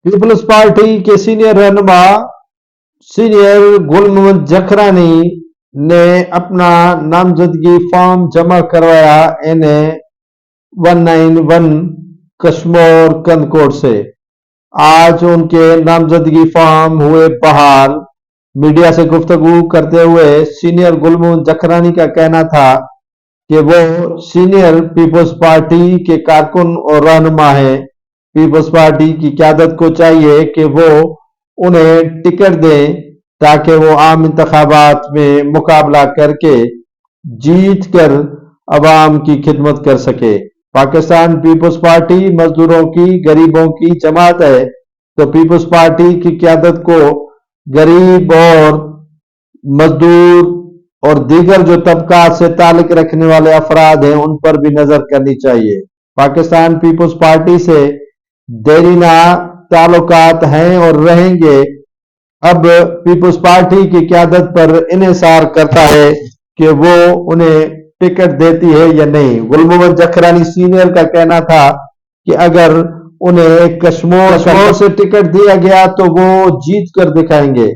Peoples party के senior रहनुमा senior गुल मोहम्मद जखरानी ने अपना नामजदगी फॉर्म जमा करवाया NA-191 कश्मोर कंदकोट से। आज उनके नामजदगी फॉर्म हुए बहाल। मीडिया से गुफ्तगू करते हुए सीनियर गुल मोहम्मद जखरानी का कहना था कि वो सीनियर पीपल्स पार्टी के कारकुन और रहनुमा हैं। पीपल्स पार्टी की क़यादत को चाहिए कि वो उन्हें टिकट दें ताकि वो आम इंतखाबात में मुकाबला करके जीत कर अवाम की खिदमत कर सके। पाकिस्तान पीपल्स पार्टी मजदूरों की, गरीबों की जमात है, तो पीपल्स पार्टी की क़यादत को गरीब और मजदूर और दीगर जो तबकात से ताल्लुक रखने वाले अफराद हैं उन पर भी नजर करनी चाहिए। पाकिस्तान पीपल्स पार्टी से देरीना ताल्लुकात हैं और रहेंगे। अब पीपल्स पार्टी की क़यादत पर इन्हिसार करता है कि वो उन्हें टिकट देती है या नहीं। गुल मोहम्मद जखरानी सीनियर का कहना था कि अगर उन्हें कश्मीर से टिकट दिया गया तो वो जीत कर दिखाएंगे।